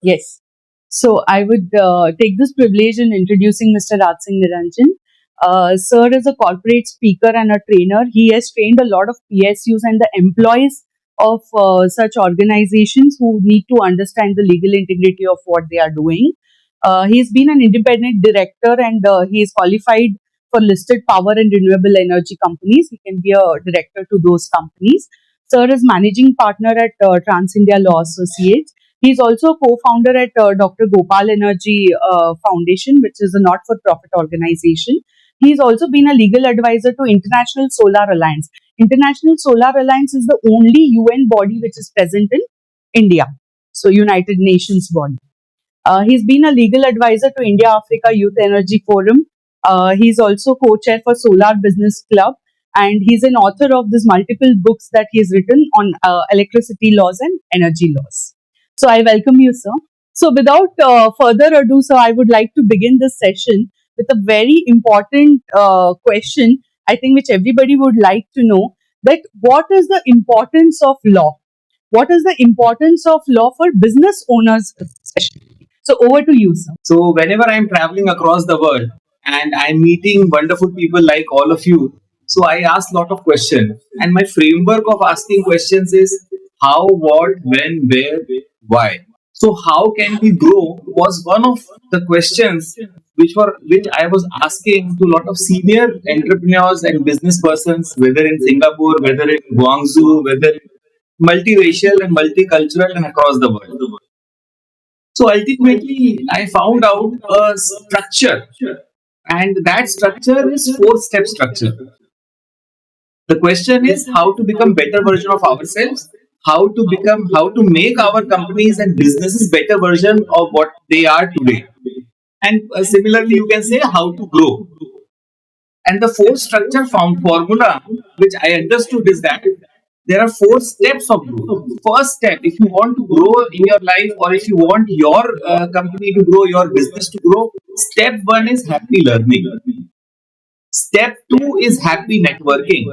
Yes. So I would take this privilege in introducing Mr. Raj Singh Niranjan. Sir is a corporate speaker and a trainer. He has trained a lot of PSUs and the employees of such organizations who need to understand the legal integrity of what they are doing. He's been an independent director and he is qualified for listed power and renewable energy companies. He can be a director to those companies. Sir is managing partner at Trans India Law Associates. He is also a co-founder at Dr. Gopal Energy Foundation, which is a not-for-profit organization. He's also been a legal advisor to International Solar Alliance. International Solar Alliance is the only UN body which is present in India, so United Nations body. He's been a legal advisor to India Africa Youth Energy Forum. He's also co-chair for Solar Business Club, and he's an author of these multiple books that he's written on electricity laws and energy laws. So I welcome you, sir. So without further ado, sir, I would like to begin this session with a very important question. I think which everybody would like to know that what is the importance of law? What is the importance of law for business owners, especially? So over to you, sir. So, whenever I'm traveling across the world and I'm meeting wonderful people like all of you, so I ask a lot of questions. And my framework of asking questions is how, what, when, where, why. So, how can we grow was one of the questions which I was asking to a lot of senior entrepreneurs and business persons, whether in Singapore, whether in Guangzhou, whether multiracial and multicultural and across the world. So ultimately, I found out a structure, and that structure is four-step structure. The question is how to become better version of ourselves, how to make our companies and businesses better version of what they are today. And similarly, you can say how to grow. And the four structure found formula, which I understood, is that there are four steps of growth. First step, if you want to grow in your life or if you want your company to grow, your business to grow, step one is happy learning. Step two is happy networking.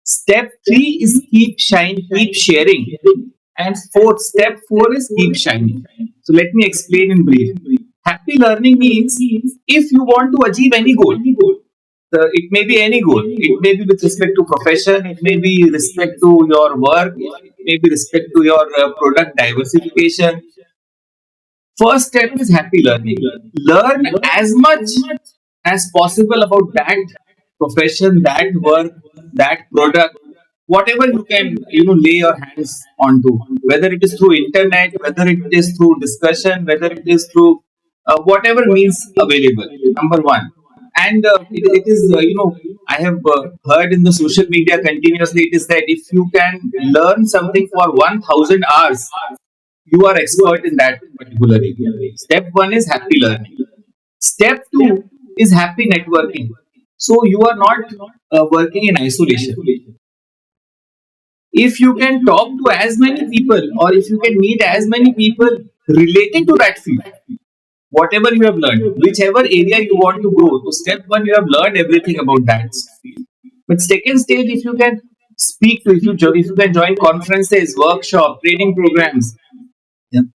Step three is keep shine, keep sharing. And step four is keep shining. So let me explain in brief. Happy learning means if you want to achieve any goal, it may be any goal. It may be with respect to profession. It may be respect to your work. It may be respect to your product diversification. First step is happy learning. Learn as much as possible about that profession, that work, that product, whatever you can, lay your hands onto. Whether it is through internet, whether it is through discussion, whether it is through whatever means available. Number one, and it is I have heard in the social media continuously. It is that if you can learn something for 1,000 hours, you are expert in that particular area. Step one is happy learning. Step two is happy networking. So you are not working in isolation. If you can talk to as many people or if you can meet as many people related to that field, whatever you have learned, whichever area you want to go. So step one, you have learned everything about that field. But second stage, if you can speak to, if you can join conferences, workshop, training programs,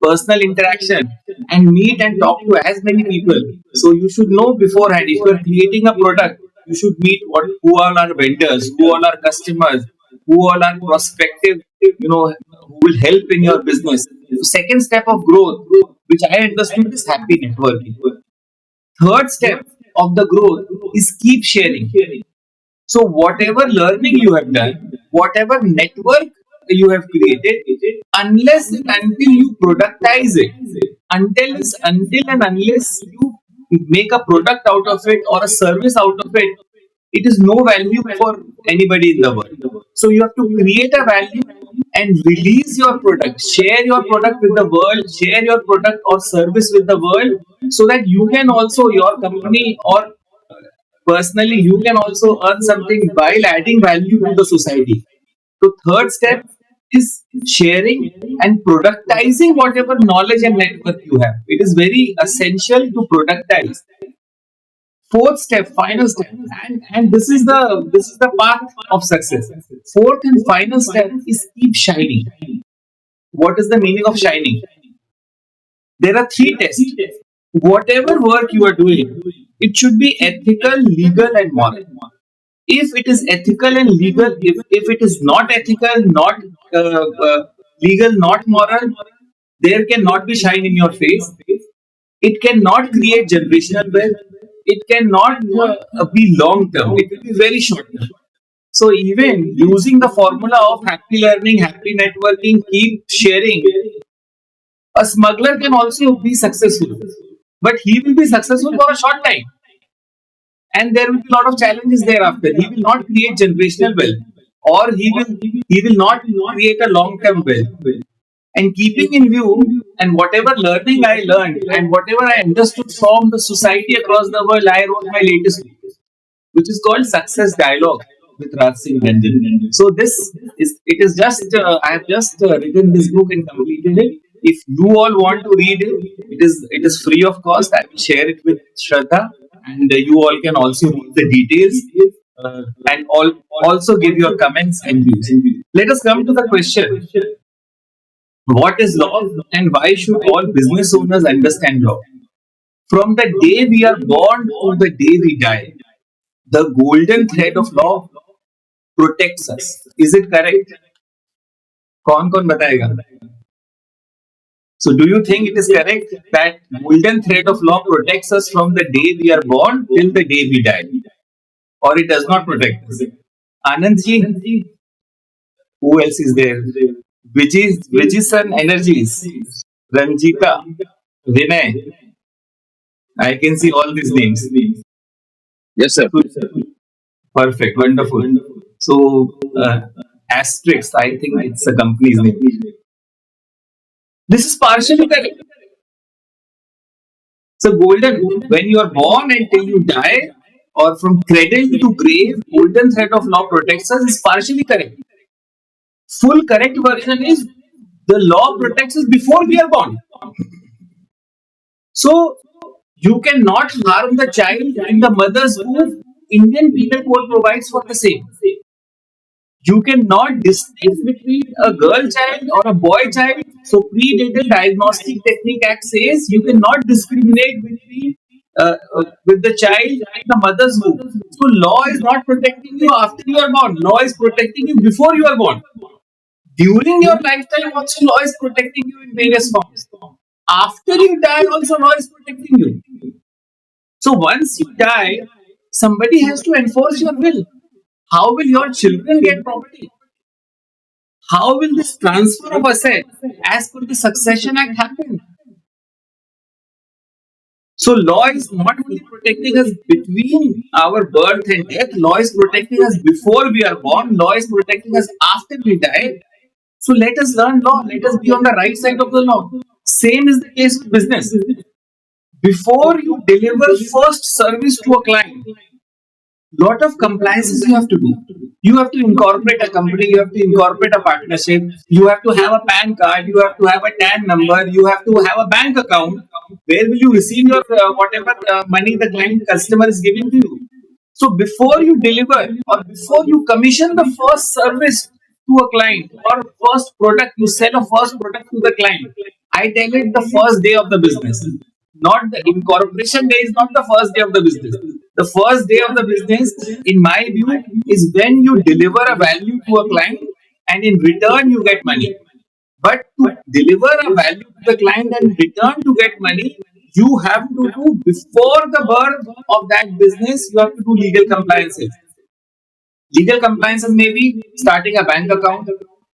personal interaction, and meet and talk to as many people. So you should know beforehand if you are creating a product, you should meet who all are vendors, who all are customers, who all are prospective, who will help in your business. So second step of growth, which I understood, is happy networking. Third step of the growth is keep sharing. So whatever learning you have done, whatever network you have created, unless and until you productize it, until and unless you make a product out of it or a service out of it, it is no value for anybody in the world. So you have to create a value and release your product, share your product with the world, share your product or service with the world, so that you can also, your company or personally, you can also earn something while adding value to the society. So, third step is sharing and productizing whatever knowledge and network you have. It is very essential to productize. Fourth step, final step, and this is the path of success. Fourth and final step is keep shining. What is the meaning of shining? There are three tests. Whatever work you are doing, it should be ethical, legal, and moral. If it is ethical and legal, if it is not ethical, not legal, not moral, there cannot be shine in your face. It cannot create generational wealth. It cannot be long term. It will be very short term. So even using the formula of happy learning, happy networking, keep sharing, a smuggler can also be successful, but he will be successful for a short time, and there will be a lot of challenges thereafter. He will not create generational wealth, or he will not create a long term wealth. And keeping in view, and whatever learning I learned and whatever I understood from the society across the world, I wrote my latest book, which is called Success Dialogue with Raj Singh Ranjan. So this is, it is just I have just written this book and completed it. If you all want to read it, it is free of cost. I will share it with Shraddha, and you all can also read the details, and also give your comments and views. Let us come to the question: what is law, and why should all business owners understand law? From the day we are born to the day we die, the golden thread of law protects us. Is it correct? कौन कौन बताएगा? So do you think it is correct that golden thread of law protects us from the day we are born till the day we die, or it does not protect us? Anand ji, who else is there? Vijisan Energies, Ranjita, Vinay. I can see all these names. Yes, sir. Perfect, wonderful. So, Asterix, I think it's a company's name. This is partially correct. So, golden, when you are born until you die, or from cradle to grave, golden thread of law protects us is partially correct. Full correct version is the law protects us before we are born. So, you cannot harm the child in the mother's womb. Indian Penal Code provides for the same. You cannot distinguish between a girl child or a boy child. So, Prenatal Diagnostic Technique Act says you cannot discriminate between with the child in the mother's womb. So, law is not protecting you after you are born. Law is protecting you before you are born. During your lifetime, also law is protecting you in various forms. After you die, also law is protecting you. So once you die, somebody has to enforce your will. How will your children get property? How will this transfer of asset as per the Succession Act happen? So law is not only protecting us between our birth and death, law is protecting us before we are born, law is protecting us after we die. So let us learn law, let us be on the right side of the law. Same is the case with business. Before you deliver first service to a client, lot of compliances you have to do. You have to incorporate a company, you have to incorporate a partnership, you have to have a PAN card, you have to have a TAN number, you have to have a bank account. Where will you receive your whatever money the client customer is giving to you? So before you deliver or before you commission the first service to a client or first product, you sell a first product to the client. I tell it the first day of the business. Not the incorporation day is not the first day of the business. The first day of the business, in my view, is when you deliver a value to a client and in return you get money. But to deliver a value to the client and in return to get money, you have to do before the birth of that business, you have to do legal compliances. Legal compliances may be starting a bank account,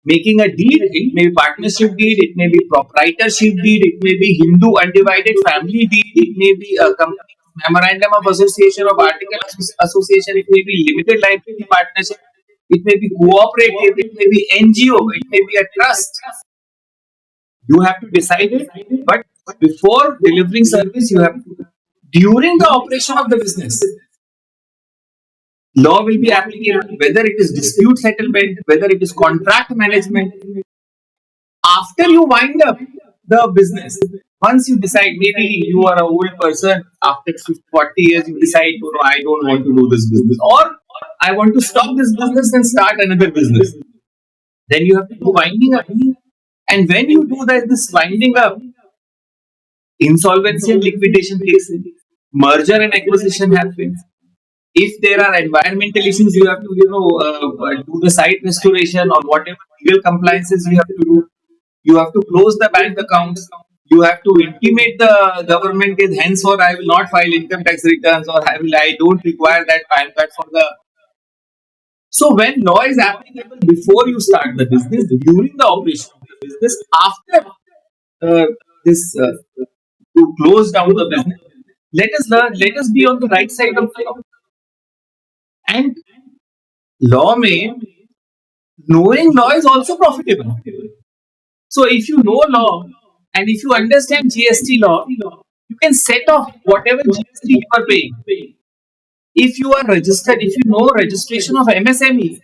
making a deed, it may be partnership deed, it may be proprietorship deed, it may be Hindu undivided family deed, it may be a company memorandum of association of article association, it may be limited liability partnership, it may be cooperative, it may be NGO, it may be a trust. You have to decide it, but before delivering service, you have to. During the operation of the business, law will be applicable, whether it is dispute settlement, whether it is contract management. After you wind up the business, once you decide, maybe you are an old person, after 40 years, you decide, oh, no, I don't want to do this business, or I want to stop this business and start another business. Then you have to do winding up. And when you do that, this winding up, insolvency and liquidation kicks in, merger and acquisition happens. If there are environmental issues, you have to, do the site restoration or whatever legal compliances you have to do. You have to close the bank accounts. You have to intimate the government that henceforth I will not file income tax returns, or I don't require that PAN card for the. So when law is applicable before you start the business, during the operation of the business, after this to close down the business, let us learn. Let us be on the right side of the law. And law may knowing law is also profitable. So if you know law and if you understand GST law, you can set off whatever GST you are paying. If you are registered, if you know registration of MSME,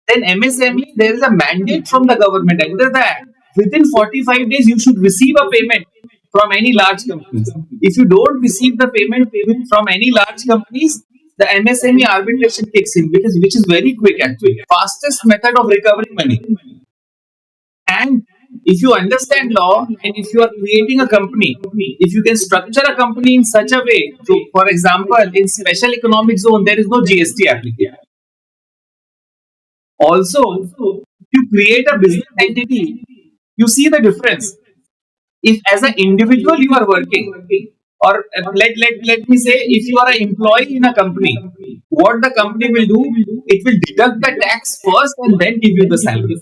then MSME, there is a mandate from the government under the act. Within 45 days, you should receive a payment from any large companies. If you don't receive the payment from any large companies, the MSME arbitration kicks in, which is very quick actually. Fastest method of recovering money. And if you understand law and if you are creating a company, if you can structure a company in such a way, so for example, in special economic zone, there is no GST application. Also, if you create a business entity, you see the difference. If as an individual you are working, or let me say, if you are an employee in a company, what the company will do, it will deduct the tax first and then give you the salary.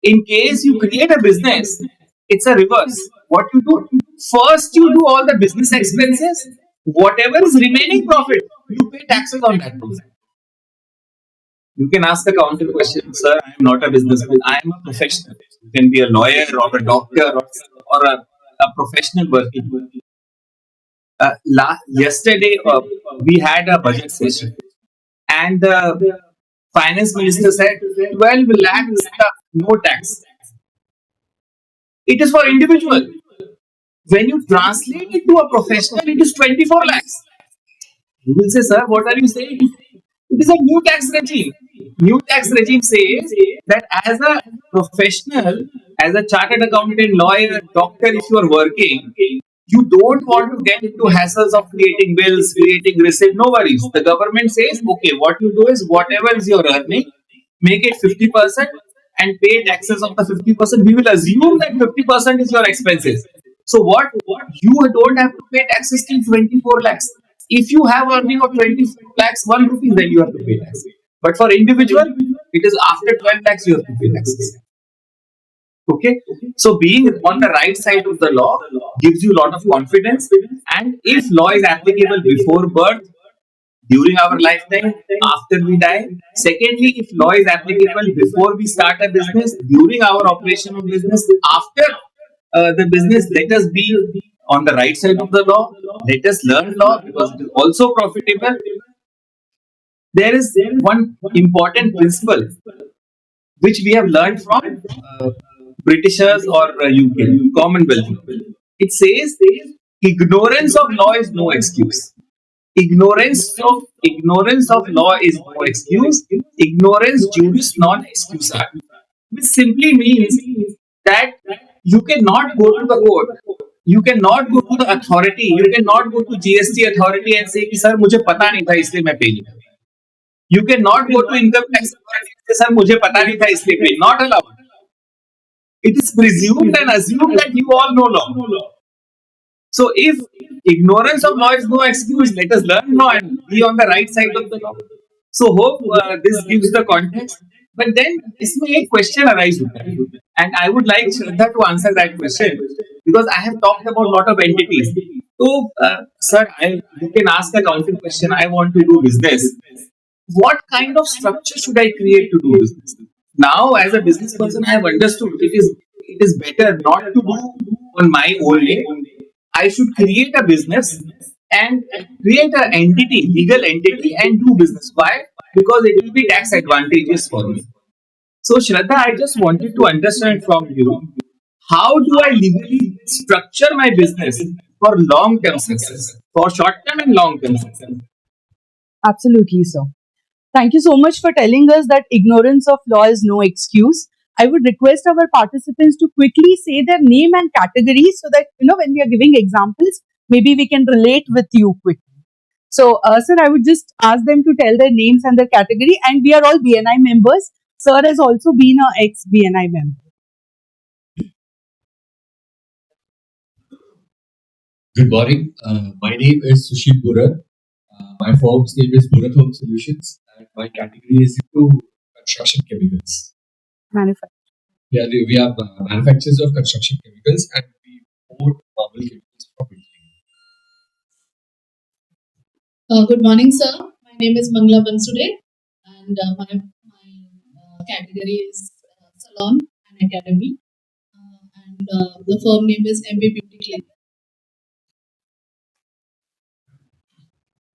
In case you create a business, it's a reverse. What you do, first you do all the business expenses, whatever is remaining profit, you pay taxes on that profit. You can ask the counter question, sir, I am not a businessman, I am a professional. You can be a lawyer or a doctor or a professional working. Yesterday, we had a budget session, and the finance minister said 12 lakhs no tax. It is for individual. When you translate it to a professional, it is 24 lakhs. You will say, sir, what are you saying? It is a new tax regime. New tax regime says that as a professional, as a chartered accountant, lawyer, doctor, if you are working, you don't want to get into hassles of creating bills, creating receipt. No worries. The government says, okay, what you do is whatever is your earning, make it 50% and pay taxes of the 50%. We will assume that 50% is your expenses. So what you don't have to pay taxes till 24 lakhs. If you have earning of 24 lakhs, 1 rupee, then you have to pay tax. But for individual, it is after 12 lakhs you have to pay taxes. Okay, so being on the right side of the law gives you a lot of confidence. And if law is applicable before birth, during our lifetime, after we die. Secondly, if law is applicable before we start a business, during our operation of business, after the business, let us be on the right side of the law. Let us learn law because it is also profitable. There is one important principle which we have learned from Britishers or UK, Commonwealth. It says ignorance of law is no excuse. Ignorance of law is no excuse. Ignorance juris non excusa. Which simply means that you cannot go to the court. You cannot go to the authority. You cannot go to GST authority and say, "Sir, मुझे पता नहीं था इसलिए मैं पे नहीं कर." You cannot go to income tax authority and say, "Sir, मुझे पता नहीं था इसलिए पे." Not allowed. It is presumed and assumed that you all know law. So if ignorance of law is no excuse, let us learn law and be on the right side of the law. So hope this gives the context. But then इसमें एक question arises, and I would like Shraddha to answer that question because I have talked about a lot of entities. So, sir, you can ask a counter question. I want to do business. What kind of structure should I create to do business? Now, as a business person, I have understood it is better not to do on my own name. I should create a business and create an entity, legal entity, and do business. Why? Because it will be tax advantageous for me. So, Shraddha, I just wanted to understand from you, how do I legally structure my business for long-term success, for short-term and long-term success? Absolutely, sir. Thank you so much for telling us that ignorance of law is no excuse. I would request our participants to quickly say their name and category so that, when we are giving examples, maybe we can relate with you quickly. So, sir, I would just ask them to tell their names and their category, and we are all BNI members. Sir has also been a ex BNI member. Good morning. My name is Sushil Burat. My firm's name is Burat Home Solutions, and my category is into construction chemicals. Manufacturer. Yeah, we are manufacturers of construction chemicals, and we import normal chemicals from Italy. Good morning, sir. My name is Mangla Bansude, and my category is Salon and Academy, and the firm name is MB Beauty Clinic.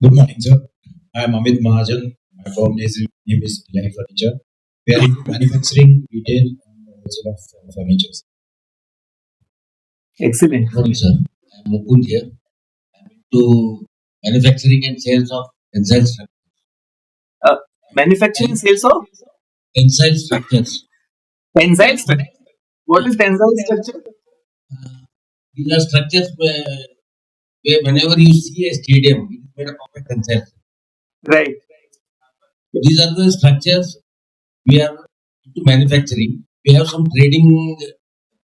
Good morning, sir. I am Amit Mahajan. My firm name is Delhi Furniture. We are into manufacturing, retail, and wholesale of furniture. Excellent. Good morning, sir. I am Mukund here. I am into manufacturing and sales of tensile structures. Manufacturing sales of Tensile structures. tensile structure. What is tensile structure? These are structures where whenever you see a stadium, it is made up of a tensile. Right. These are the structures we are into manufacturing. We have some trading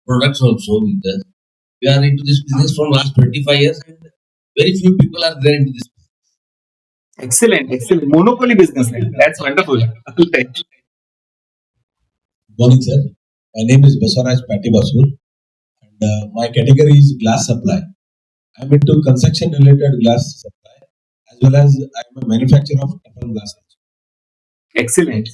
products also with us. We are into this business from last 25 years, and very few people are there into this. Excellent. Excellent. Monopoly business. That's wonderful. Right. Good morning, sir. My name is Baswaraj Patti Basur, and my category is glass supply. I am into construction related glass supply, as well as I am a manufacturer of Teflon glass. Excellent.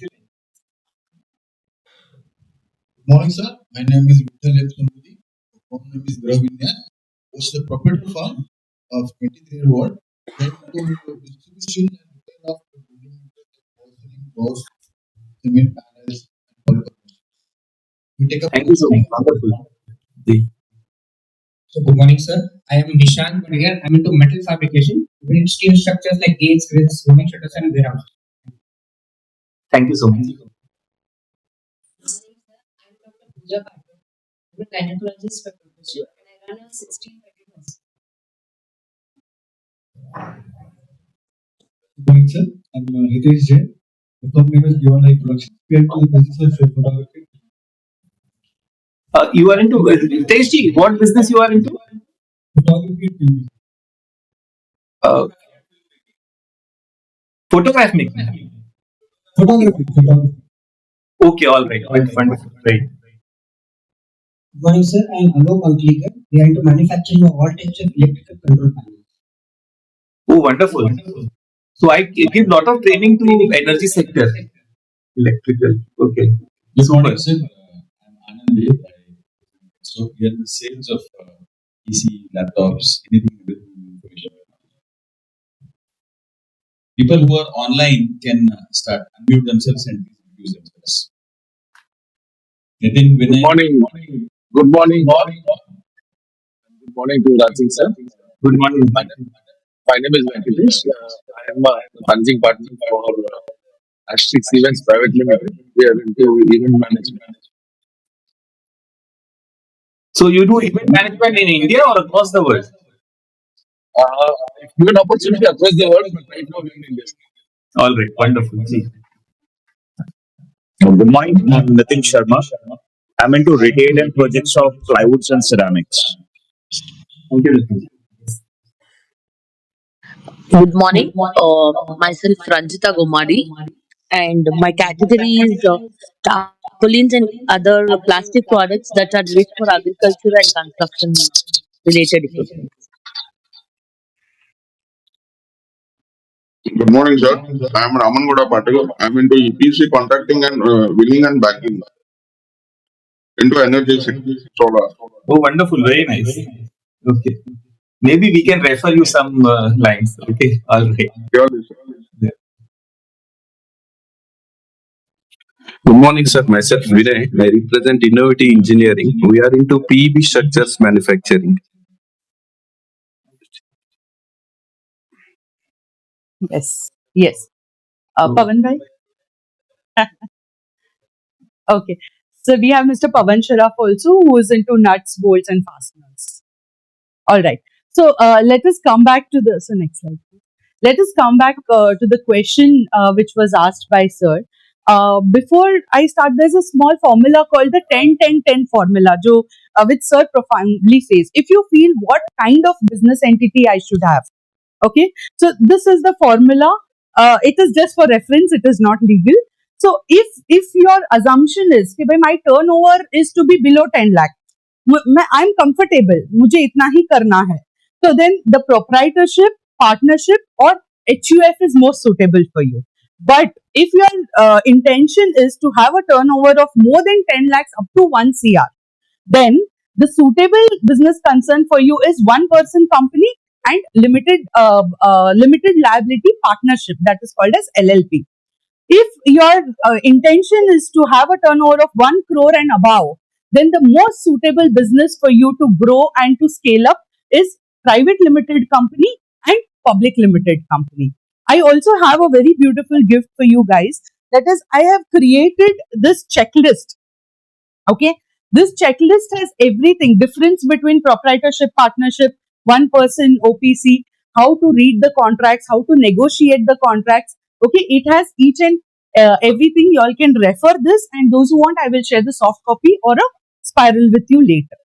Good morning, sir. My name is Vittal M. Samudi. The firm name is Gravinyan. Was the proprietor firm of 23-year old. Then to distribution and retail of building materials, doors, cement panels, and polymer. We take up. Thank you so much. Wonderful. So good morning, sir. I am Nishant Panigar. I'm into metal fabrication, even steel structures like gates, grills, roaming shutters, and warehouse. Thank you so much. I'm Dr. Pooja Patel. I'm a gynecologist by profession, and I run a 16-bedded hospital. Good morning, sir. I'm Hitesh Jain. The firm name is Beyond Life Production. We are into the business of photography. You are into Tejji. What business you are into? Photography and filming. Uh, photograph making. Photography. Okay. All right. Wonderful. Right. Good morning, sir. I am Alok Anklikar. We are into manufacturing of all types of electrical control panels. Oh, wonderful. So I give lot of training to energy sector. Electrical. Okay. Good morning, sir. I am Anand Dev. So we are in the sales of PC, laptops, anything with information. People who are online can start unmute themselves and use themselves. Nitin, Good Vinay. morning. Good morning. Good morning to Rajin sir. Good morning. My name is Venkatesh. I am a managing partner for Astrix Events Private Limited. We are into event management. So you do event management in India or across the world? Given opportunity across the world, but right now we are in India. All right. Wonderful. See. Good morning, I'm Nitin Sharma. I'm into retail and projects of plywoods and ceramics. Thank you, Nitin. Good morning. Myself Ranjita Gomadi, and my category is tarpaulins and other plastic products that are used for agriculture and construction related equipment. Good morning, sir. I am Raman Goda Patel. I am into EPC contracting and willing and backing into energy sector, solar. Oh, wonderful. Very nice. Okay. Maybe we can refer you some lines. Okay. All right. Surely, sir. Yeah. Good morning, sir. Myself Vinay. I represent Innovative Engineering. We are into PEB structures manufacturing. Yes. Yes. Pavan bhai? Okay. So we have Mr. Pavan Sharaf also, who is into nuts, bolts, and fasteners. All right. So let us come back to the next slide. Let us come back to the question which was asked by Sir. Before I start, there's a small formula called the 10-10-10 formula, which Sir profoundly says. If you feel what kind of business entity I should have, okay. So this is the formula. It is just for reference. It is not legal. So if your assumption is कि भाई my turnover is to be below 10 lakh, I'm comfortable, मुझे इतना ही करना है. So then the proprietorship, partnership or HUF is most suitable for you. But if your intention is to have a turnover of more than 10 lakhs up to 1 CR, then the suitable business concern for you is one person company and limited liability partnership, that is called as LLP. If your intention is to have a turnover of 1 crore and above, then the most suitable business for you to grow and to scale up is private limited company and public limited company. I also have a very beautiful gift for you guys. That is, I have created this checklist. Okay. This checklist has everything, difference between proprietorship, partnership, one person, OPC, how to read the contracts, how to negotiate the contracts. Okay, it has each and everything. You all can refer this, and those who want, I will share the soft copy or a spiral with you later.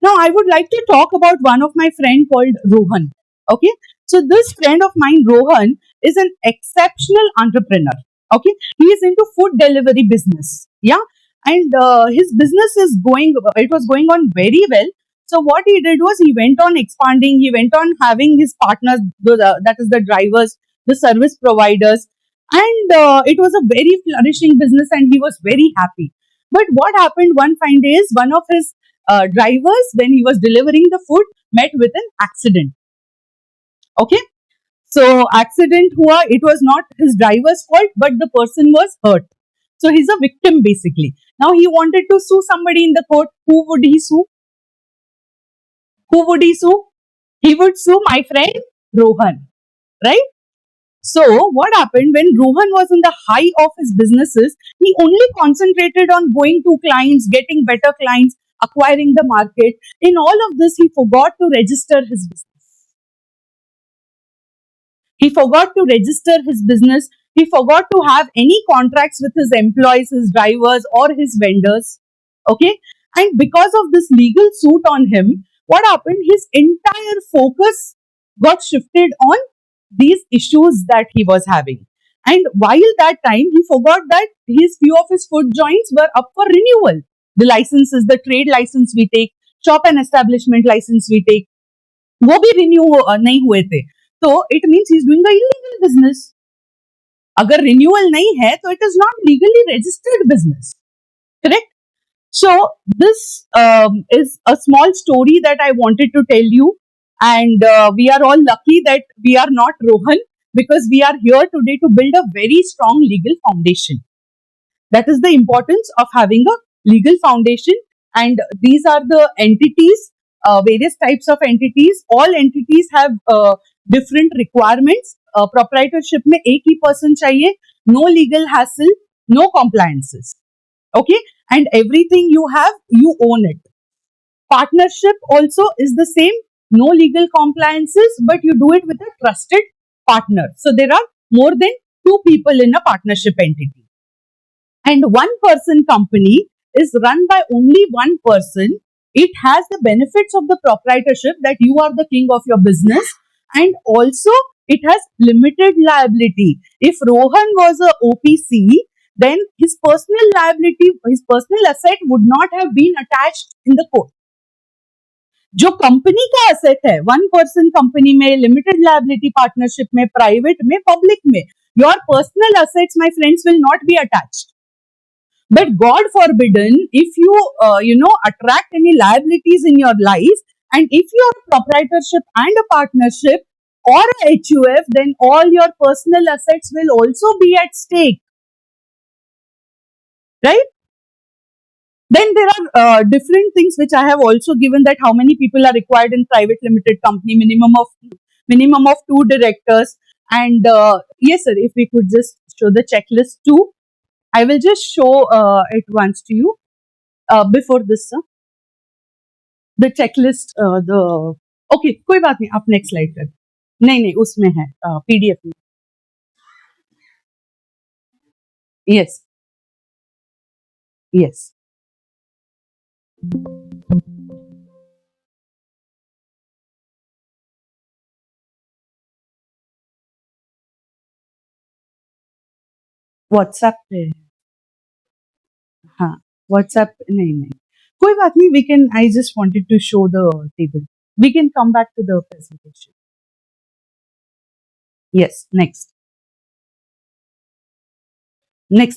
Now, I would like to talk about one of my friend called Rohan. Okay, so this friend of mine, Rohan, is an exceptional entrepreneur. Okay, he is into food delivery business. Yeah, and his business is it was going on very well. So what he did was he went on expanding. He went on having his partners, that is the drivers, the service providers, and it was a very flourishing business, and he was very happy. But what happened one fine day is one of his drivers, when he was delivering the food, met with an accident. Okay, so accident hua. It was not his driver's fault, but the person was hurt. So he's a victim basically. Now he wanted to sue somebody in the court. Who would he sue? Who would he sue? He would sue my friend Rohan, right? So what happened when Rohan was in the high of his businesses, he only concentrated on going to clients, getting better clients, acquiring the market. In all of this, he forgot to register his business. He forgot to register his business. He forgot to have any contracts with his employees, his drivers, or his vendors. Okay. And because of this legal suit on him, what happened? His entire focus got shifted on these issues that he was having. And while that time, he forgot that his few of his food joints were up for renewal. The licenses, the trade license we take, shop and establishment license we take, वो भी renew नहीं हुए थे. So it means he's doing the illegal business. अगर renewal नहीं है, तो it is not legally registered business. Correct? So this is a small story that I wanted to tell you. And we are all lucky that we are not Rohan, because we are here today to build a very strong legal foundation. That is the importance of having a legal foundation. And these are the entities, various types of entities. All entities have different requirements. Proprietorship में एक ही person चाहिए, no legal hassle, no compliances. Okay, and everything you have, you own it. Partnership also is the same. No legal compliances, but you do it with a trusted partner. So there are more than 2 people in a partnership entity. And one person company is run by only one person. It has the benefits of the proprietorship, that you are the king of your business, and also it has limited liability. If Rohan was a OPC, then his personal liability, his personal asset would not have been attached in the court. जो company का asset है, one person company में, limited liability partnership में, private में, public में, your personal assets my friends will not be attached. But God forbidden, if you attract any liabilities in your life, and if you are a proprietorship and a partnership or a HUF, then all your personal assets will also be at stake. Right? Then there are different things which I have also given, that how many people are required in private limited company, minimum of 2 directors. And yes, sir, if we could just show the checklist too. I will just show it once to you. Before this, sir, the checklist, the okay, कोई बात नहीं, आप next slide कर. नहीं उसमें है PDF में. Yes. WhatsApp पे है. हाँ, WhatsApp नहीं कोई बात नहीं. We can. I just wanted to show the table. We can come back to the presentation. Yes. Next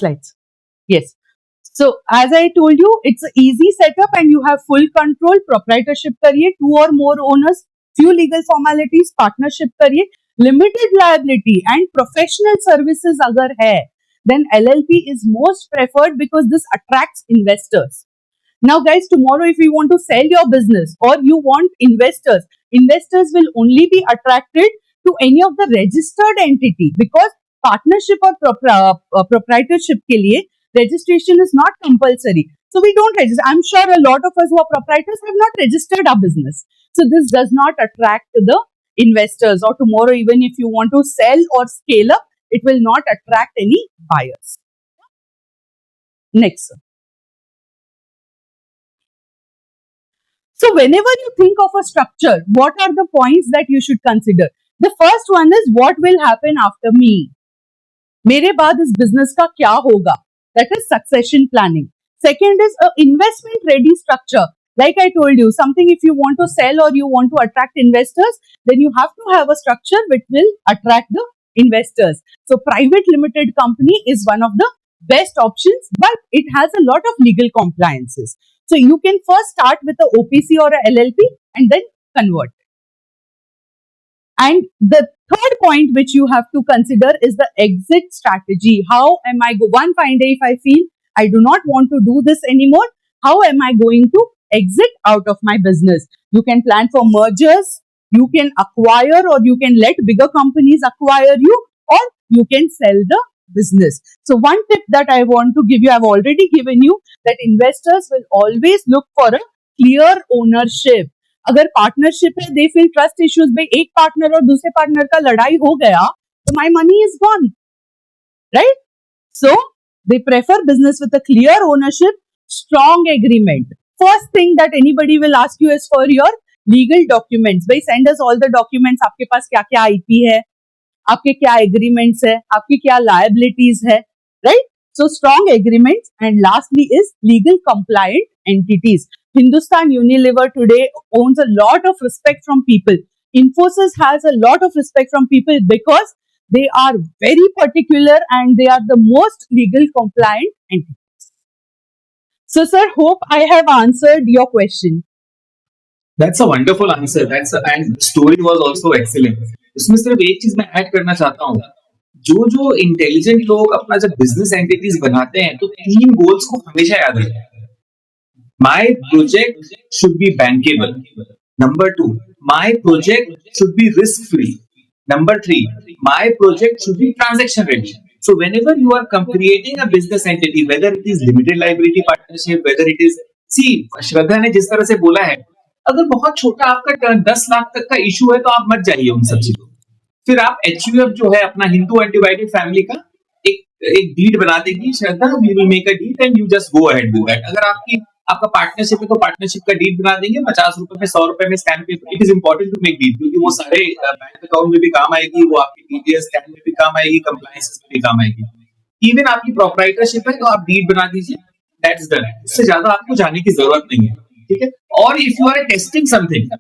slides. Yes. So as I told you, it's an easy setup and you have full control. Proprietorship करिए, 2 or more owners, few legal formalities, partnership करिए, limited liability and professional services अगर है, then LLP is most preferred because this attracts investors. Now guys, tomorrow if you want to sell your business or you want investors will only be attracted to any of the registered entity because partnership or proprietorship के लिए registration is not compulsory. So we don't register. I'm sure a lot of us who are proprietors have not registered our business. So this does not attract the investors, or tomorrow even if you want to sell or scale up, it will not attract any buyers. Next. So whenever you think of a structure, what are the points that you should consider? The first one is what will happen after me? मेरे बाद इस business का क्या होगा? That is succession planning. Second is a investment ready structure. Like I told you, something if you want to sell or you want to attract investors, then you have to have a structure which will attract the investors. So private limited company is one of the best options, but it has a lot of legal compliances. So you can first start with a OPC or a LLP and then convert. And the third point which you have to consider is the exit strategy. How am I one fine day if I feel I do not want to do this anymore, how am I going to exit out of my business? You can plan for mergers, you can acquire or you can let bigger companies acquire you, or you can sell the business. So one tip that I want to give you, I've already given you, that investors will always look for a clear ownership. अगर partnership है, they feel trust issues में एक partner और दूसरे partner का लड़ाई हो गया तो my money is gone, right? So they prefer business with a clear ownership, strong agreement. First thing that anybody will ask you is for your legal documents. भाई send us all the documents. आपके पास क्या क्या IP है, आपके क्या agreements है, आपकी क्या लायबिलिटीज है, right? So strong agreements, and lastly is legal compliant entities. Hindustan Unilever today owns a lot of respect from people. Infosys has a lot of respect from people because they are very particular and they are the most legal compliant entities. So sir, hope I have answered your question. That's a wonderful answer. And story was also excellent. इसमें सिर्फ एक चीज मैं add करना चाहता हूँ. जो intelligent लोग अपना जब बिजनेस एंटिटीज बनाते हैं तो 3 गोल्स को हमेशा याद रखें. My project should be bankable. Number 2, my project should be risk free. Number 3, my project should be transaction ready. So whenever you are creating a business entity, whether it is limited liability partnership, whether it is, see, श्रद्धा ने जिस तरह से बोला है, अगर बहुत छोटा आपका 10 लाख तक का इशू है तो आप मत जाइए उन सब चीजों. फिर आप HUF जो है अपना हिंदू अनडिवाइडेड फैमिली का एक डीड बना देगी Shraddha, we will make a deed and you just go ahead with that. अगर आपका पार्टनरशिप है तो पार्टनरशिप का डीड बना देंगे, 50 रुपए में 100 रुपए में stamp paper. It is important to make deed क्योंकि वो सारे बैंक अकाउंट में भी काम आएगी, वो आपकी TDS स्टैम्प में भी काम आएगी, कंप्लायंस में भी काम आएगी. इवन आपकी प्रोप्राइटरशिप है तो आप डीड बना दीजिए, दैट्स डन. इससे ज्यादा आपको जाने की जरूरत नहीं है, ठीक है? और if you are testing something,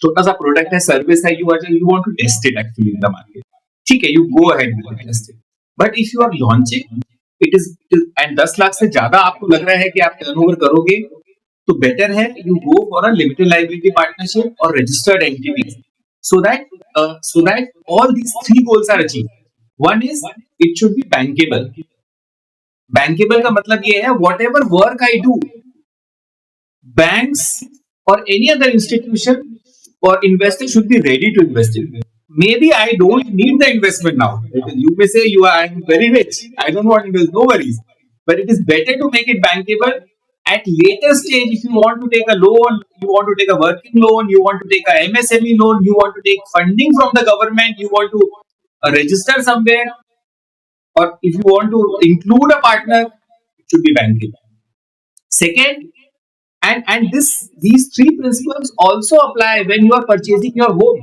छोटा सा प्रोडक्ट है, सर्विस है, you want to test it actually in the market, ठीक है, you go ahead with the testing. But if you are launching it is and 10 lakh से ज्यादा आपको लग रहा है कि आप टर्नओवर करोगे, तो बेटर है you go for a limited liability partnership और registered entity, so that all these 3 goals are achieved. One is it should be bankable. Bankable का मतलब ये है whatever work I do, banks or any other institution or investor should be ready to invest in. Maybe I don't need the investment now. You may say I'm very rich, I don't want to invest. No worries. but it is better to make it bankable. At later stage, if you want to take a loan, you want to take a working loan, you want to take a MSME loan, you want to take funding from the government, you want to register somewhere, or if you want to include a partner, it should be bankable. Second, and these three principles also apply when you are purchasing your home.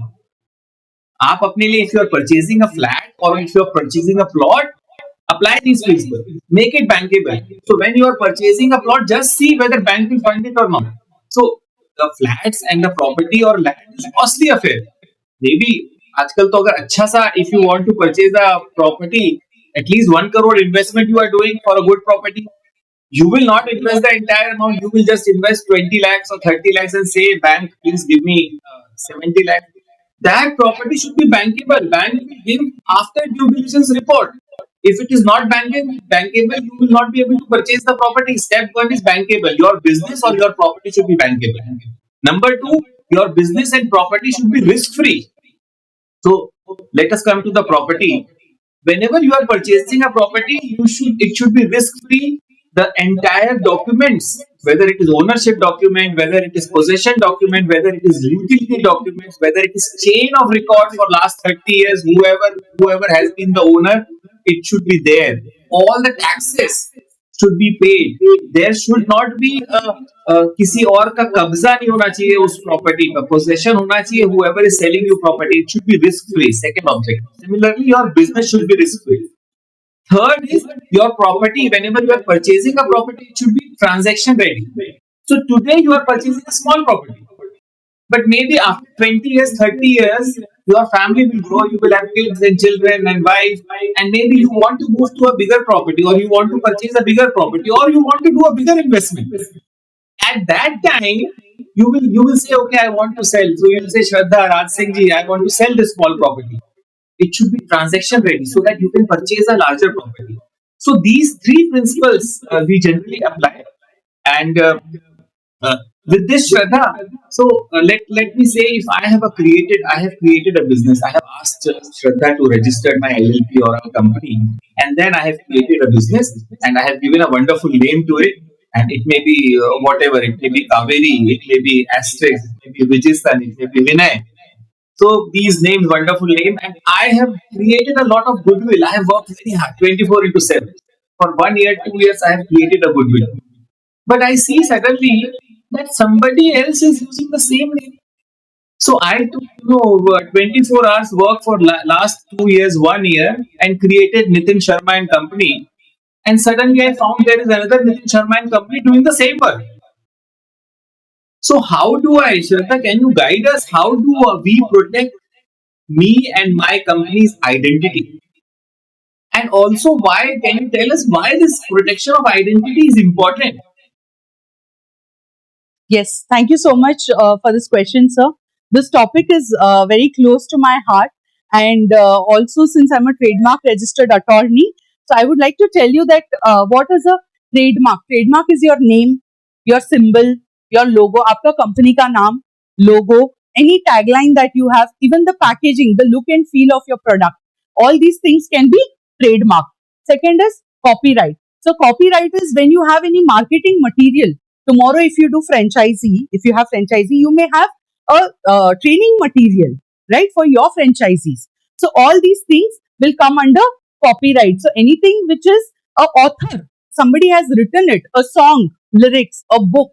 आप अपने लिए if you are purchasing a flat or if you are purchasing a plot, apply these principles. Make it bankable. So when you are purchasing a plot, just see whether bank will fund it or not. So the flats and the property or land is costly affair. Maybe आजकल तो अगर अच्छा सा if you want to purchase a property, at least 1 crore investment you are doing for a good property. You will not invest the entire amount. You will just invest 20 lakhs or 30 lakhs and say, bank, please give me 70 lakhs. That property should be bankable. Bank will give after due diligence report. If it is not bankable, you will not be able to purchase the property. Step one is bankable. Your business or your property should be bankable. Number two, your business and property should be risk free. So let us come to the property. Whenever you are purchasing a property, it should be risk free. The entire documents, whether it is ownership document, whether it is possession document, whether it is utility documents, whether it is chain of record for last 30 years, whoever has been the owner, it should be there. All the taxes should be paid. There should not be किसी और का कब्जा नहीं होना चाहिए उस property पर, possession होना चाहिए whoever is selling you property. It should be risk free. Second objective. Similarly, your business should be risk free. Third is your property. Whenever you are purchasing a property, it should be transaction ready. So today you are purchasing a small property, but maybe after 20 years, 30 years, your family will grow. You will have kids and children and wife, and maybe you want to move to a bigger property, or you want to purchase a bigger property, or you want to do a bigger investment. At that time, you will say, okay, I want to sell. So you will say, Shraddha, Raj Singh ji, I want to sell this small property. It should be transaction ready so that you can purchase a larger property. So these three principles we generally apply. And with this, Shraddha, so let me say, if I have created a business. I have asked Shraddha to register my LLP or a company, and then I have created a business and I have given a wonderful name to it. And it may be whatever, it may be Kaveri, it may be Asterisk, it may be Vijistan, it may be Vinay. So these names, wonderful name, and I have created a lot of goodwill. I have worked very hard, 24/7. For 1 year, 2 years, I have created a goodwill. But I see suddenly that somebody else is using the same name. So I took 24 hours work for last 2 years, 1 year, and created Nitin Sharma and Company. And suddenly I found there is another Nitin Sharma and Company doing the same work. So how do I, Shraddha, can you guide us? How do we protect me and my company's identity? And also, why, can you tell us why this protection of identity is important? Yes, thank you so much for this question, sir. This topic is very close to my heart, and also since I'm a trademark registered attorney, so I would like to tell you that what is a trademark? Trademark is your name, your symbol, your logo, आपका company का नाम, logo, any tagline that you have, even the packaging, the look and feel of your product. All these things can be trademark. Second is copyright. So copyright is when you have any marketing material. Tomorrow, if you do if you have franchisee, you may have a training material, right, for your franchisees. So all these things will come under copyright. So anything which is a author, somebody has written it, a song, lyrics, a book,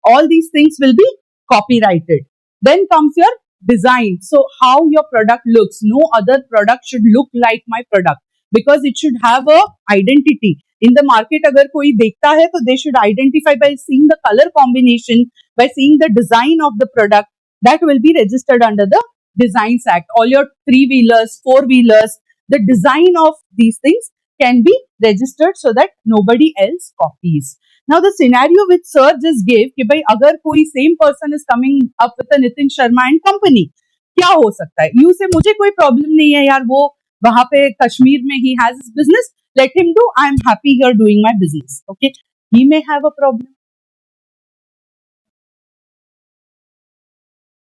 all these things will be copyrighted. Then comes your design. So how your product looks. No other product should look like my product, because it should have a identity. In the market, अगर कोई देखता है, तो they should identify by seeing the color combination, by seeing the design of the product. That will be registered under the Designs Act. All your 3-wheelers, 4-wheelers, the design of these things can be registered so that nobody else copies. Now the scenario which sir just gave कि भाई अगर कोई same person is coming up with a Nitin Sharma and Company, क्या हो सकता है? You से मुझे कोई problem नहीं है यार, वो वहाँ पे कश्मीर में he has his business, let him do, I am happy here doing my business. Okay, he may have a problem.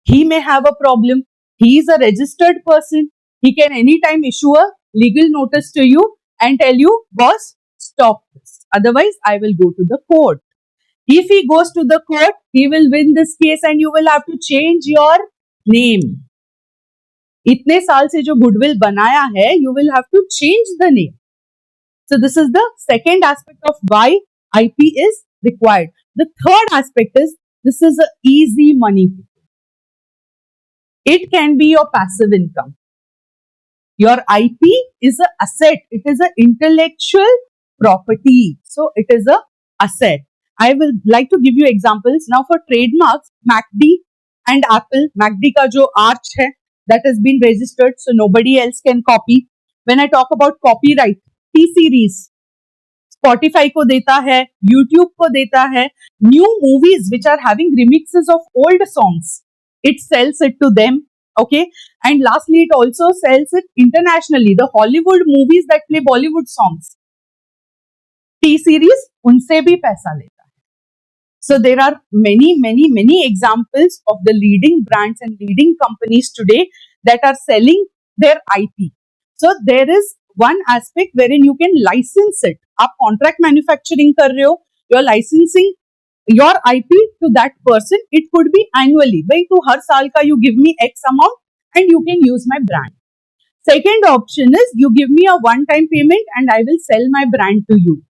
He may have a problem. He is a registered person. He can anytime issue a legal notice to you and tell you, boss, stop this. Otherwise, I will go to the court. If he goes to the court, he will win this case and you will have to change your name. इतने साल से जो goodwill बनाया है, you will have to change the name. So this is the second aspect of why IP is required. The third aspect is this is a easy money. It can be your passive income. Your IP is an asset. It is an intellectual property. So it is a asset. I will like to give you examples. Now for trademarks, MACD and Apple, MACD ka jo arch hai, that has been registered so nobody else can copy. When I talk about copyright, T-Series, Spotify को देता है, YouTube को देता है, new movies which are having remixes of old songs, it sells it to them, okay? And lastly, it also sells it internationally. The Hollywood movies that play Bollywood songs, T-Series उनसे भी पैसा लेता है. So there are many examples of the leading brands and leading companies today that are selling their IP. So there is one aspect wherein you can license it. आप contract manufacturing कर रहे हो, you're licensing your IP to that person. It could be annually. भाई तू हर साल का you give me X amount and you can use my brand. Second option is you give me a one-time payment and I will sell my brand to you.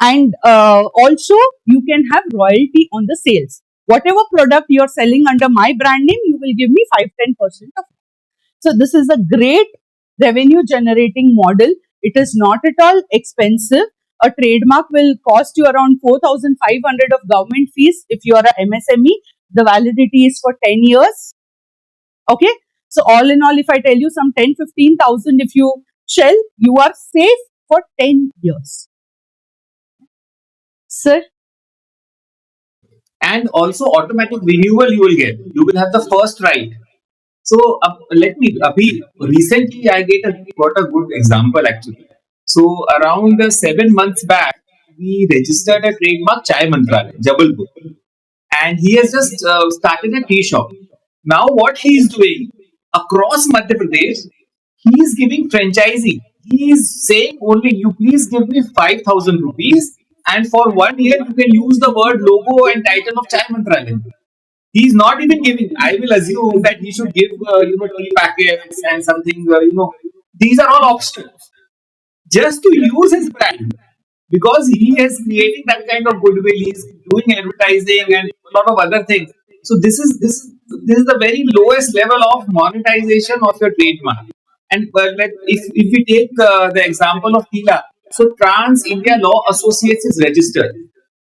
And also you can have royalty on the sales. Whatever product you are selling under my brand name, you will give me 5-10% of it. So this is a great revenue generating model. It is not at all expensive. A trademark will cost you around 4,500 of government fees if you are a MSME. The validity is for 10 years. Okay. So all in all, if I tell you some 10-15,000, if you shell, you are safe for 10 years. Sir? And also automatic renewal you will get. You will have the first right. So let me, recently I got a good example actually. So around 7 months back, we registered a trademark Chai Mantralaya, Jabalpur. And he has just started a tea shop. Now what he is doing across Madhya Pradesh, he is giving franchisee. He is saying only, you please give me 5,000 rupees and for 1 year you can use the word logo and title of Chai Mantralaya. He is not even giving. I will assume that he should give, tea packets and something, these are all optional. Just to use his brand. Because he is creating that kind of goodwill, he is doing advertising and a lot of other things. So this is the very lowest level of monetization of your trademark. And if we take the example of Tila, so Trans India Law Associates is registered.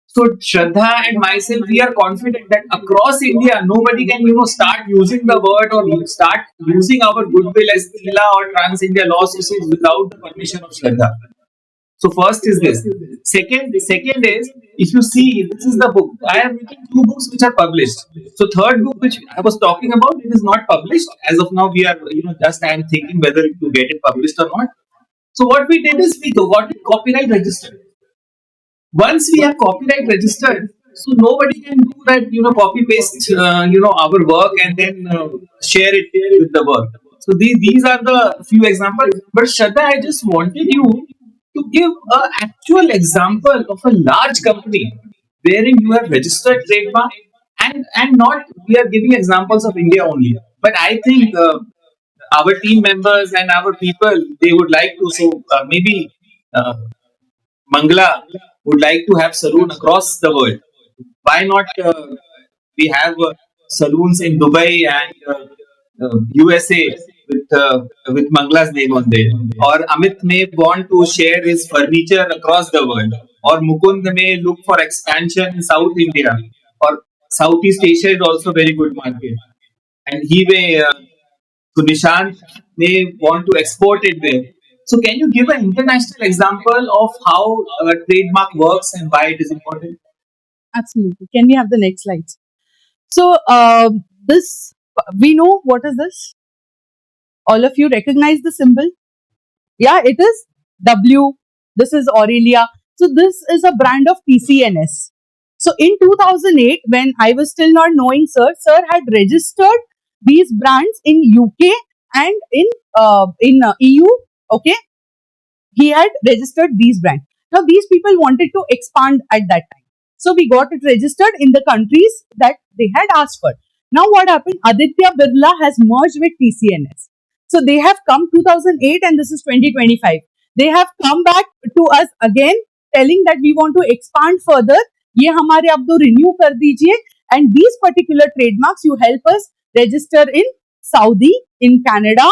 So Shraddha and myself, we are confident that across India, nobody can, start using the word or start using our goodwill as Tila or Trans India Law Associates without the permission of Shraddha. So first is this. Second is, if you see, this is the book. I have written 2 books which are published. So third book which I was talking about, it is not published. As of now, we are, I am thinking whether to get it published or not. So what we did is we got it copyright registered. Once we have copyright registered, so nobody can do that, copy paste, our work and then share it with the work. So these are the few examples. But Shraddha, I just wanted you to give an actual example of a large company wherein you have registered trademark and not we are giving examples of India only. But I think our team members and our people, they would like to, so maybe Mangla would like to have saloon across the world. Why not we have saloons in Dubai and USA with Mangla's name on there? Or Amit may want to share his furniture across the world. Or Mukund may look for expansion in South India. Or Southeast Asia is also very good market. And he may, so Nishant may want to export it there. So can you give an international example of how a trademark works and why it is important? Absolutely. Can we have the next slides? So this, we know what is this? All of you recognize the symbol? Yeah, it is W. This is Aurelia. So this is a brand of TCNS. So in 2008, when I was still not knowing sir had registered these brands in UK and in EU. Okay. he had registered these brands. Now these people wanted to expand at that time. So we got it registered in the countries that they had asked for. Now what happened? Aditya Birla has merged with TCNS. So they have come 2008 and this is 2025. They have come back to us again telling that we want to expand further. ये हमारे आप दो renew कर दीजिए, and these particular trademarks you help us register in Saudi, in Canada,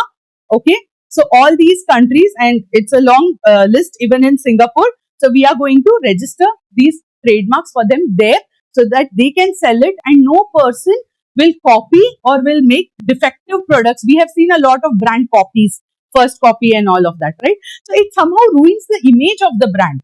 okay? So all these countries, and it's a long list even in Singapore. So we are going to register these trademarks for them there so that they can sell it and no person will copy or will make defective products. We have seen a lot of brand copies, first copy and all of that, right? So it somehow ruins the image of the brand.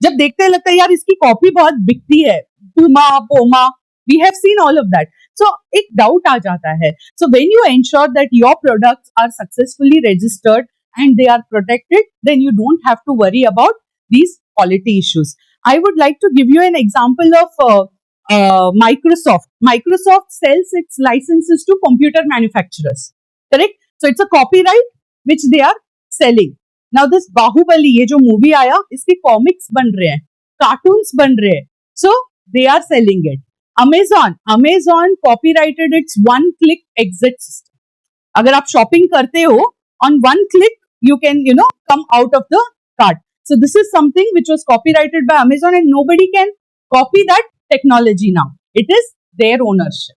जब देखते हैं लगता है यार इसकी copy बहुत बिकती है, Puma, Poma, we have seen all of that. So एक doubt आ जाता है. So when you ensure that your products are successfully registered and they are protected, then you don't have to worry about these quality issues. I would like to give you an example of Microsoft. Microsoft sells its licenses to computer manufacturers, correct? So it's a copyright which they are selling. Now this Bahubali, ये जो movie आया, इसके comics बन रहे हैं, cartoons बन रहे हैं, so they are selling it. Amazon copyrighted its one-click exit system. अगर आप shopping करते हो, on one click you can come out of the cart. So this is something which was copyrighted by Amazon and nobody can copy that technology now. It is their ownership.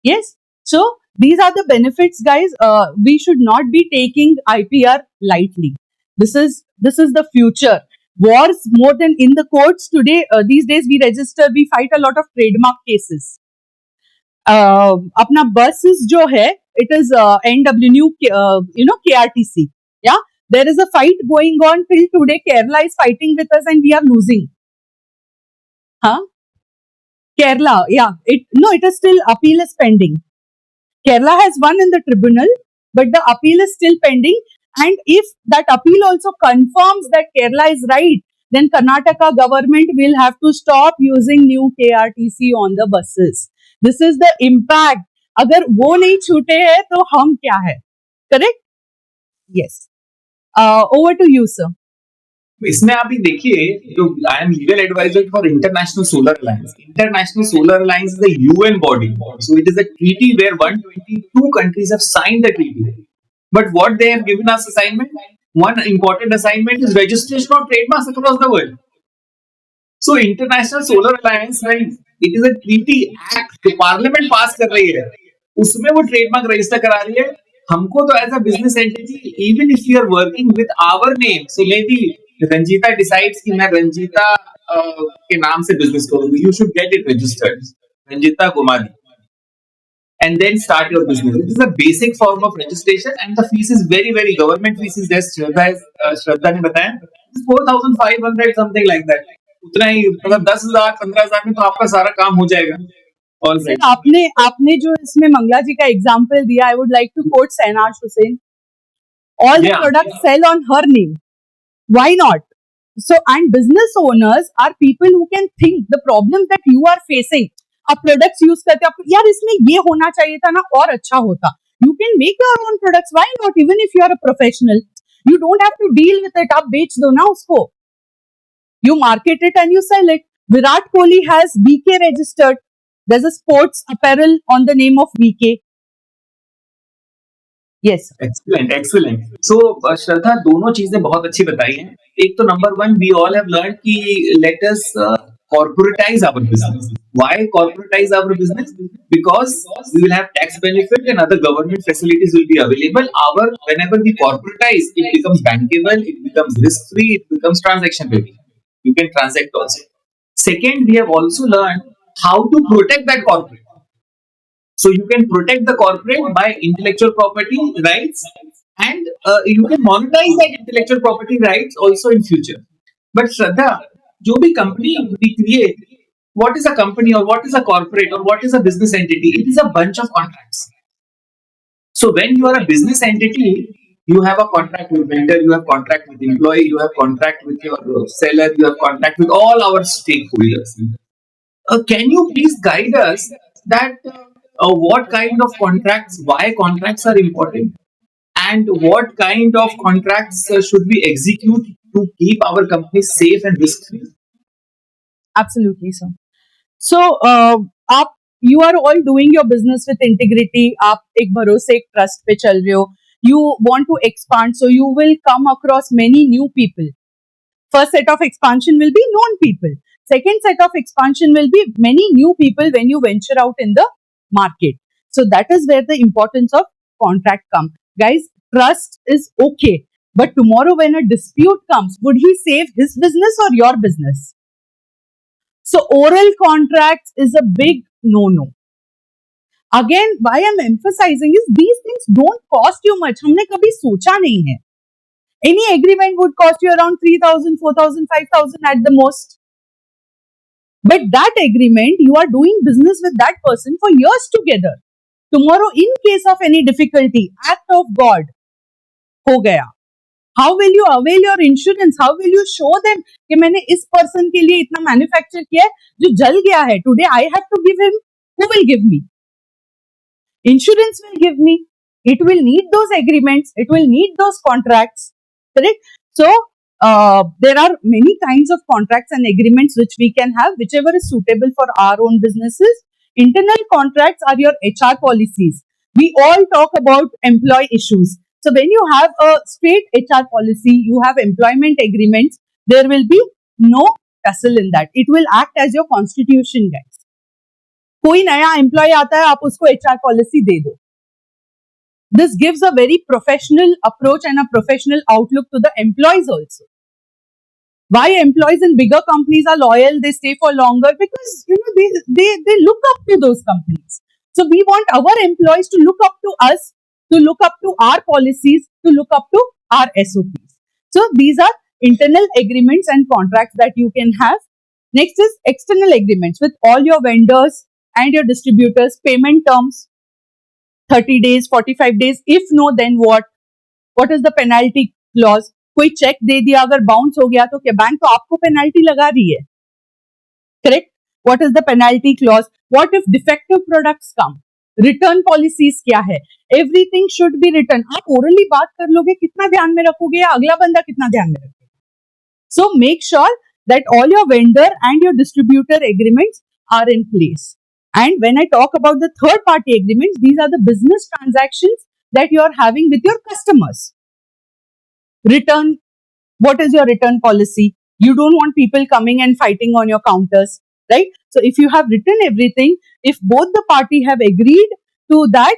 Yes. So these are the benefits, guys. We should not be taking IPR lightly. This is the future. Wars more than in the courts today. These days we fight a lot of trademark cases. अपना buses जो है, it is NWU, KRTC. Yeah, there is a fight going on till today. Kerala is fighting with us and we are losing. Huh? Kerala, yeah. It is still appeal is pending. Kerala has won in the tribunal, but the appeal is still pending. And if that appeal also confirms that Kerala is right, then Karnataka government will have to stop using new KRTC on the buses. This is the impact. अगर वो नहीं छूटे हैं तो हम क्या है? Correct? Yes. Over to you, sir. इसमें आप भी देखिए, जो I am legal advisor for International Solar Alliance. International Solar Alliance is a UN body, so it is a treaty where 122 countries have signed the treaty. But what they have given us assignment, one important assignment is registration of trademarks across the world. So International Solar Alliance, right, it is a treaty act जो parliament पास कर रही है, उसमें वो trademark register करा रही है. हमको तो as a business entity, even if you are working with our name, so may be Ranjita decides कि मैं रंजीता के नाम से बिजनेस करूंगी, you should get it registered Ranjita Kumari and then start your business. It is a basic form of registration and the fees is very, very, government fees is just Shraddha ने बताया, 4,500 something like that. उतना ही, मतलब 10,000 15,000 में तो आपका सारा काम हो जाएगा. All right. आपने जो इसमें मंगला जी का एग्जांपल दिया, I would like to quote Sainaj Hussain. All the products sell on her name. Why not? So, and business owners are people who can think the problem that you are facing. आप products use करते हो, यार इसमें ये होना चाहिए था ना और अच्छा होता. You can make your own products, why not? Even if you are a professional, you don't have to deal with it. आप बेच दो ना उसको, you market it and you sell it. Virat Kohli has VK registered. There's a sports apparel on the name of VK. Yes. Excellent. So श्रद्धा, दोनों चीजें बहुत अच्छी बताई हैं. एक तो number 1, we all have learned कि let us corporatize our business. Why corporatize our business? Because we will have tax benefit and other government facilities will be available. Whenever we corporatize, it becomes bankable, it becomes risk-free, it becomes transaction-ready. You can transact also. Second, we have also learned how to protect that corporate. So you can protect the corporate by intellectual property rights, and you can monetize that intellectual property rights also in future. But Shraddha, जो भी company we create, what is a company or what is a corporate or what is a business entity? It is a bunch of contracts. So when you are a business entity, you have a contract with vendor, you have contract with employee, you have contract with your seller, you have contract with all our stakeholders. Can you please guide us that what kind of contracts, why contracts are important, And what kind of contracts should we execute to keep our company safe and risk free? Absolutely, sir. So, आप you are all doing your business with integrity. आप एक भरोसे एक trust पे चल रहे हो. You want to expand, so you will come across many new people. First set of expansion will be known people. Second set of expansion will be many new people when you venture out in the market. So that is where the importance of contract comes. Guys, trust is okay. But tomorrow when a dispute comes, would he save his business or your business? So oral contracts is a big no-no. Again, why I'm emphasizing is these things don't cost you much. हमने कभी सोचा नहीं है. Any agreement would cost you around 3,000, 4,000, 5,000 at the most. But that agreement, you are doing business with that person for years together. Tomorrow, in case of any difficulty, act of God, हो गया. How will you avail your insurance? How will you show them कि मैंने इस person के लिए इतना manufacture किया है जो जल गया है. Today I have to give him. Who will give me? Insurance will give me. It will need those agreements. It will need those contracts. Correct? So, there are many kinds of contracts and agreements which we can have, whichever is suitable for our own businesses. Internal contracts are your HR policies. We all talk about employee issues. So, when you have a straight HR policy, you have employment agreements, there will be no tussle in that. It will act as your constitution, guys. कोई नया employee आता है, आप उसको HR policy दे दो. This gives a very professional approach and a professional outlook to the employees also. Why employees in bigger companies are loyal, they stay for longer? Because they look up to those companies. So we want our employees to look up to us, to look up to our policies, to look up to our SOPs. So these are internal agreements and contracts that you can have. Next is external agreements with all your vendors and your distributors, payment terms. 30 days, 45 days. If no, then what? What is the penalty clause? कोई check दे दिया अगर bounce हो गया तो क्या bank तो आपको penalty लगा रही है? Correct? What is the penalty clause? What if defective products come? Return policies क्या है? Everything should be written. आप orally बात कर लोगे कितना ध्यान में रखोगे या अगला बंदा कितना ध्यान में रखेगा? So make sure that all your vendor and your distributor agreements are in place. And when I talk about the third party agreements, these are the business transactions that you are having with your customers. Return, what is your return policy? You don't want people coming and fighting on your counters, right? So if you have written everything, if both the party have agreed to that,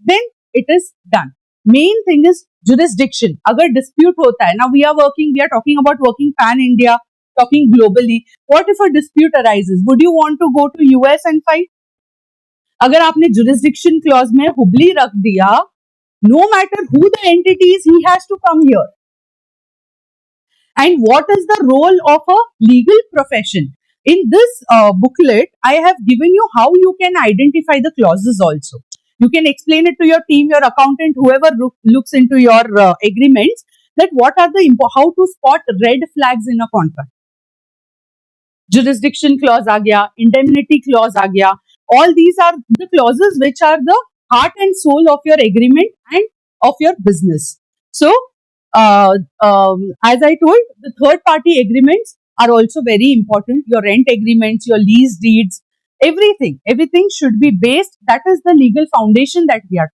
then it is done. Main thing is jurisdiction. Agar dispute hota hai, now we are talking about working pan-India, talking globally. What if a dispute arises? Would you want to go to US and fight? अगर आपने jurisdiction clause में हुबली रख दिया, no matter who the entity is, he has to come here. And what is the role of a legal profession? In this booklet, I have given you how you can identify the clauses also. You can explain it to your team, your accountant, whoever looks into your agreements, that what are how to spot red flags in a contract. Jurisdiction clause aa gaya, indemnity clause aa gaya. All these are the clauses which are the heart and soul of your agreement and of your business. So, as I told, the third party agreements are also very important. Your rent agreements, your lease deeds, everything should be based. That is the legal foundation that we are